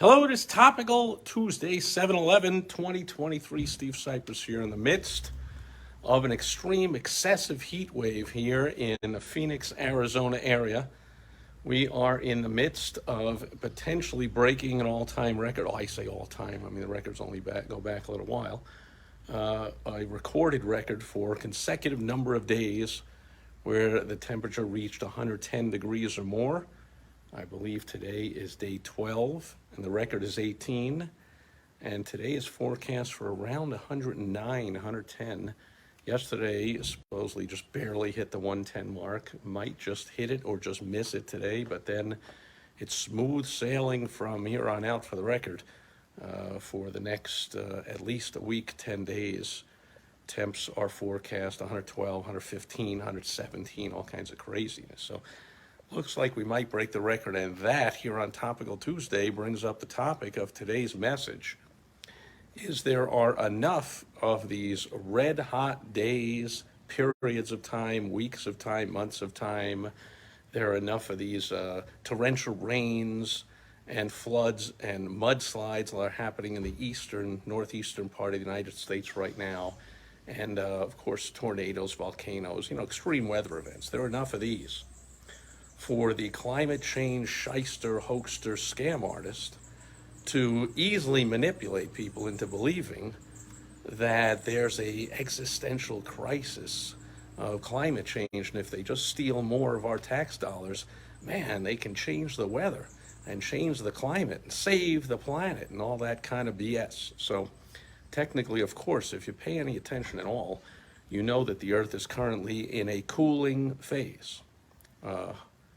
Hello, it is Topical Tuesday, 7/11/2023. Steve Sipress here in the midst of an extreme excessive heat wave here in the Phoenix, Arizona area. We are in the midst of potentially breaking an all-time record. Oh, I say all-time, I mean the records only go back a little while. A recorded record for consecutive number of days where the temperature reached 110 degrees or more. I believe today is day 12, and the record is 18. And today is forecast for around 109, 110. Yesterday, supposedly just barely hit the 110 mark. Might just hit it or just miss it today, but then it's smooth sailing from here on out for the record for the next at least a week, 10 days. Temps are forecast 112, 115, 117, all kinds of craziness. So looks like we might break the record, and that here on Topical Tuesday brings up the topic of today's message. Is there are enough of these red hot days, periods of time, weeks of time, months of time? There are enough of these torrential rains and floods and mudslides that are happening in the northeastern part of the United States right now. And of course, tornadoes, volcanoes, extreme weather events. There are enough of these for the climate change shyster, hoaxster, scam artist to easily manipulate people into believing that there's a existential crisis of climate change, and if they just steal more of our tax dollars, man, they can change the weather and change the climate and save the planet and all that kind of BS. So technically, of course, if you pay any attention at all, you know that the Earth is currently in a cooling phase.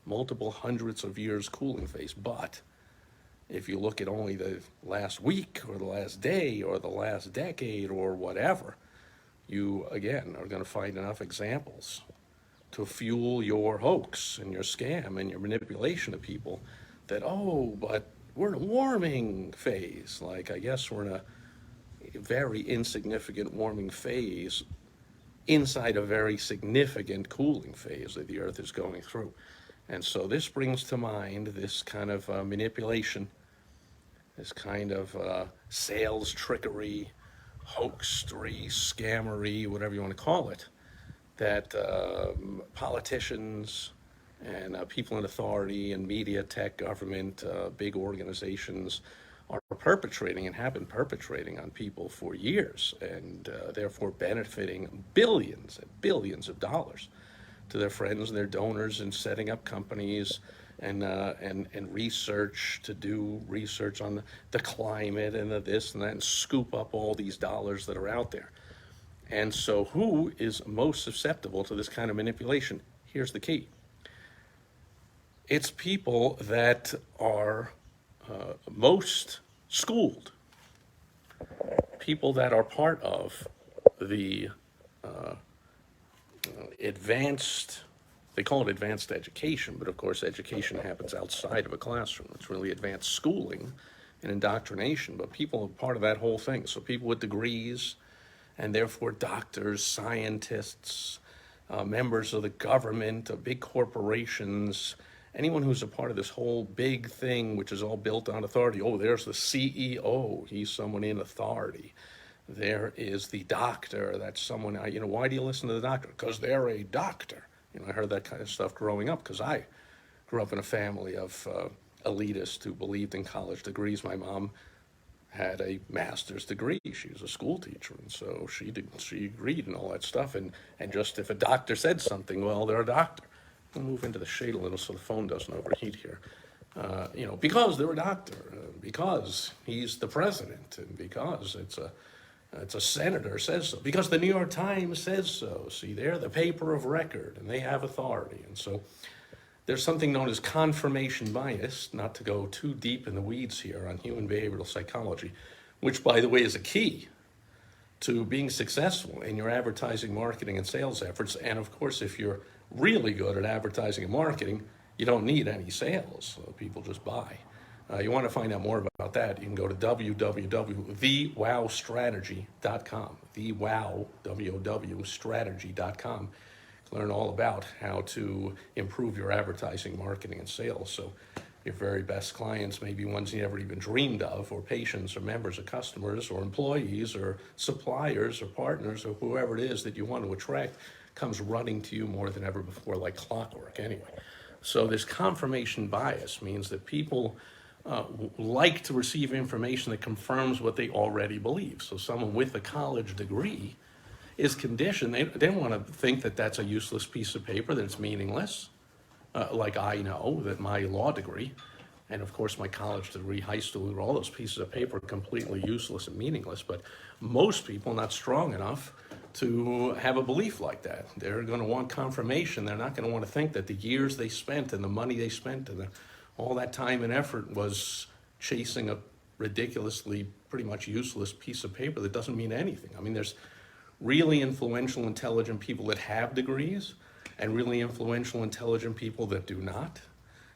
Multiple hundreds of years cooling phase. But if you look at only the last week or the last day or the last decade or whatever, you again are going to find enough examples to fuel your hoax and your scam and your manipulation of people that, oh, but we're in a warming phase. Like, I guess we're in a very insignificant warming phase inside a very significant cooling phase that the Earth is going through. And so this brings to mind this kind of manipulation, this kind of sales trickery, hoaxery, scammery, whatever you want to call it, that politicians and people in authority and media, tech, government, big organizations are perpetrating and have been perpetrating on people for years, and therefore benefiting billions and billions of dollars to their friends and their donors, and setting up companies and research to do research on the climate and the this and that, and scoop up all these dollars that are out there. And so who is most susceptible to this kind of manipulation? Here's the key. It's people that are most schooled, people that are part of the advanced, they call it advanced education, but of course education happens outside of a classroom. It's really advanced schooling and indoctrination, but people are part of that whole thing. So people with degrees, and therefore doctors, scientists, members of the government, of big corporations, anyone who's a part of this whole big thing, which is all built on authority. Oh, there's the CEO, he's someone in authority. There is the doctor, that's someone, why do you listen to the doctor? Because they're a doctor. I heard that kind of stuff growing up because I grew up in a family of elitists who believed in college degrees. My mom had a master's degree. She was a school teacher, and so she agreed and all that stuff. And just if a doctor said something, well, they're a doctor. I'll move into the shade a little so the phone doesn't overheat here. Because they're a doctor, because he's the president, and because it's a senator says so, because the New York Times says so. See, they're the paper of record, and they have authority. And so there's something known as confirmation bias, not to go too deep in the weeds here on human behavioral psychology, which, by the way, is a key to being successful in your advertising, marketing, and sales efforts. And of course, if you're really good at advertising and marketing, you don't need any sales. So people just buy. You want to find out more about that, you can go to www.thewowstrategy.com, learn all about how to improve your advertising, marketing, and sales. So Your very best clients may be ones you never even dreamed of, or patients, or members, or customers, or employees, or suppliers, or partners, or whoever it is that you want to attract comes running to you more than ever before, like clockwork anyway. So this confirmation bias means that people like to receive information that confirms what they already believe. So someone with a college degree is conditioned. They want to think that that's a useless piece of paper, that it's meaningless. Like I know that my law degree, and of course my college degree, high school, all those pieces of paper are completely useless and meaningless. But most people are not strong enough to have a belief like that. They're going to want confirmation. They're not going to want to think that the years they spent and the money they spent and all that time and effort was chasing a ridiculously pretty much useless piece of paper that doesn't mean anything. I mean, there's really influential, intelligent people that have degrees and really influential, intelligent people that do not.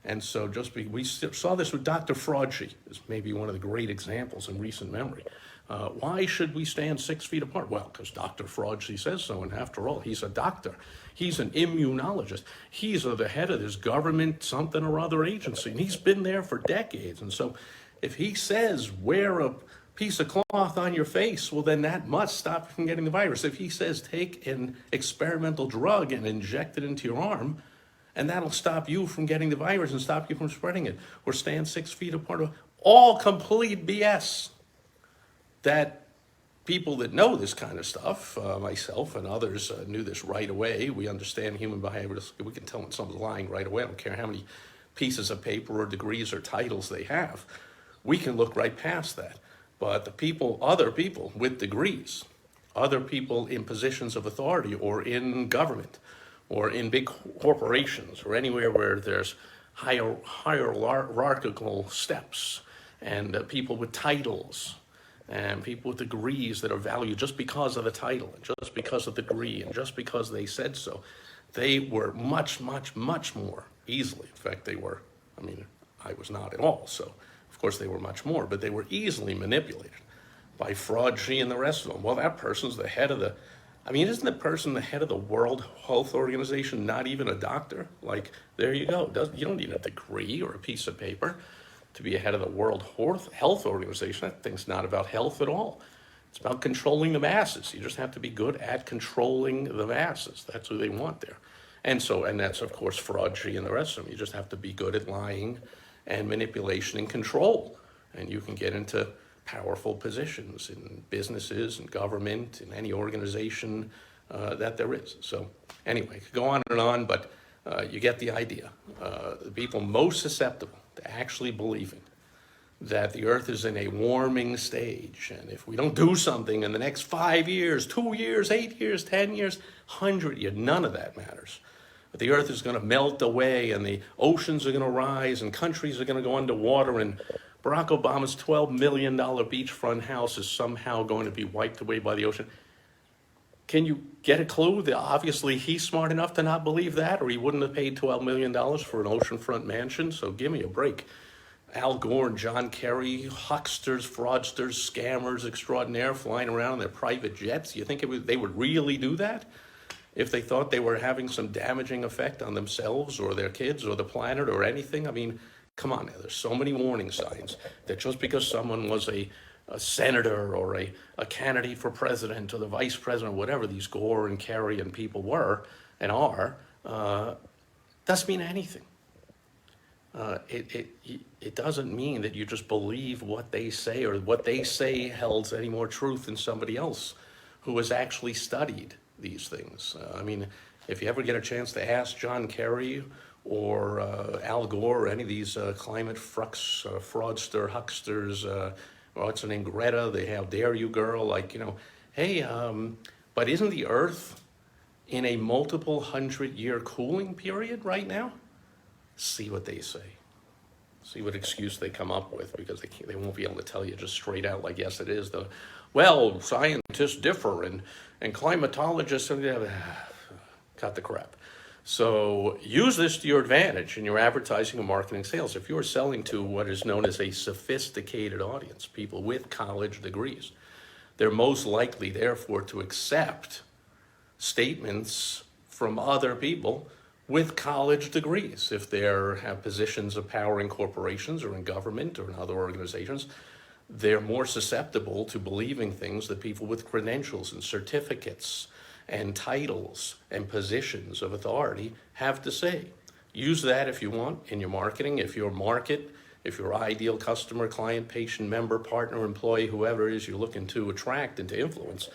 And so we saw this with Dr. Fauci, is maybe one of the great examples in recent memory. Why should we stand 6 feet apart? Well, because Dr. Fauci says so, and after all, he's a doctor. He's an immunologist. He's the head of this government something or other agency, and he's been there for decades. And so if he says wear a piece of cloth on your face, well, then that must stop you from getting the virus. If he says take an experimental drug and inject it into your arm, and that'll stop you from getting the virus and stop you from spreading it, or stand 6 feet apart, all complete BS that people that know this kind of stuff, myself and others knew this right away. We understand human behavior. We can tell when someone's lying right away. I don't care how many pieces of paper or degrees or titles they have. We can look right past that. But the people, other people with degrees, other people in positions of authority or in government or in big corporations or anywhere where there's hierarchical steps and people with titles and people with degrees that are valued just because of the title and just because of the degree and just because they said so, they were much, much, much more easily. In fact, they were, I mean, I was not at all, so of course they were much more, but they were easily manipulated by Fauci and the rest of them. Well, that person's the head of the, I mean, isn't the person the head of the World Health Organization not even a doctor? Like, there you go. You don't need a degree or a piece of paper to be a head of the World Health Organization. That thing's not about health at all. It's about controlling the masses. You just have to be good at controlling the masses. That's who they want there. And that's, of course, Fauci and the rest of them. You just have to be good at lying and manipulation and control. And you can get into powerful positions in businesses and government, in any organization that there is. So anyway, I could go on, but you get the idea. The people most susceptible to actually believing that the earth is in a warming stage, and if we don't do something in the next 5 years, 2 years, 8 years, 10 years, 100 years, none of that matters. But the earth is going to melt away, and the oceans are going to rise, and countries are going to go underwater, and Barack Obama's $12 million beachfront house is somehow going to be wiped away by the ocean. Can you get a clue that obviously he's smart enough to not believe that, or he wouldn't have paid $12 million for an oceanfront mansion? So give me a break. Al Gore and John Kerry, hucksters, fraudsters, scammers extraordinaire, flying around in their private jets. You think they would really do that if they thought they were having some damaging effect on themselves or their kids or the planet or anything? I mean, come on now. There's so many warning signs that just because someone was a senator or a candidate for president or the vice president, whatever these Gore and Kerry and people were and are, doesn't mean anything. It doesn't mean that you just believe what they say or what they say holds any more truth than somebody else who has actually studied these things. I mean, if you ever get a chance to ask John Kerry or Al Gore or any of these climate fraudster, hucksters, what's her name, Greta, the How Dare You girl, like, hey, but isn't the Earth in a multiple 100-year cooling period right now? See what they say. See what excuse they come up with, because they won't be able to tell you just straight out like, yes, it is. Well, scientists differ and climatologists, cut the crap. So use this to your advantage in your advertising and marketing sales. If you're selling to what is known as a sophisticated audience, people with college degrees, they're most likely, therefore, to accept statements from other people with college degrees. If they have positions of power in corporations or in government or in other organizations, they're more susceptible to believing things that people with credentials and certificates and titles and positions of authority have to say. Use that if you want in your marketing. If your market, if your ideal customer, client, patient, member, partner, employee, whoever it is you're looking to attract and to influence,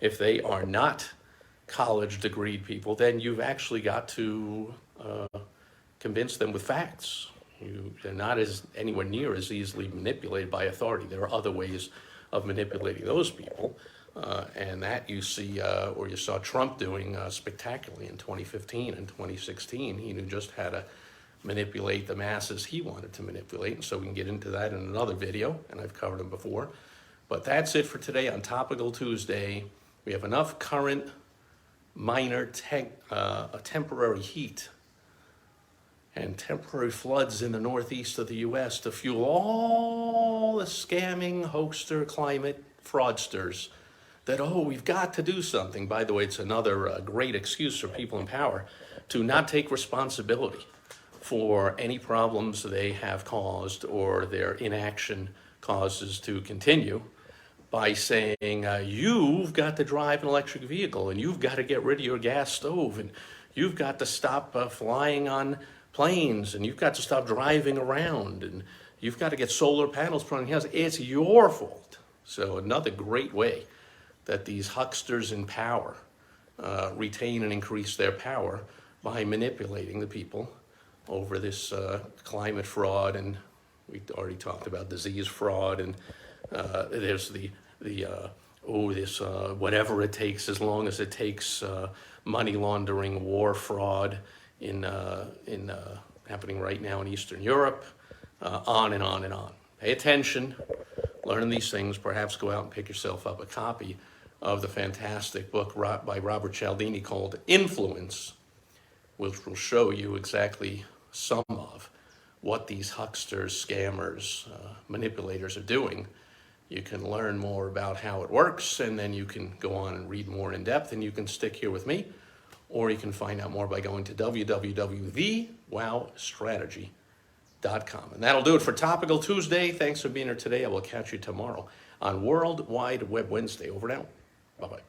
if they are not college degreed people, then you've actually got to convince them with facts. They're not anywhere near as easily manipulated by authority. There are other ways of manipulating those people, and that you see, or you saw Trump doing spectacularly in 2015 and 2016. He knew just how to manipulate the masses he wanted to manipulate, and so we can get into that in another video, and I've covered them before. But that's it for today on Topical Tuesday. We have enough current, minor, temporary heat and temporary floods in the northeast of the U.S. to fuel all the scamming, hoaxer, climate fraudsters that, oh, we've got to do something. By the way, it's another great excuse for people in power to not take responsibility for any problems they have caused or their inaction causes to continue by saying, you've got to drive an electric vehicle and you've got to get rid of your gas stove and you've got to stop flying on planes and you've got to stop driving around and you've got to get solar panels put on your house. It's your fault. So another great way that these hucksters in power retain and increase their power by manipulating the people over this climate fraud, and we already talked about disease fraud, and there's this whatever it takes, as long as it takes, money laundering, war fraud in happening right now in Eastern Europe, on and on and on. Pay attention, learn these things. Perhaps go out and pick yourself up a copy of the fantastic book by Robert Cialdini called Influence, which will show you exactly some of what these hucksters, scammers, manipulators are doing. You can learn more about how it works, and then you can go on and read more in depth, and you can stick here with me, or you can find out more by going to www.thewowstrategy.com. And that'll do it for Topical Tuesday. Thanks for being here today. I will catch you tomorrow on World Wide Web Wednesday. Over and out. Bye-bye.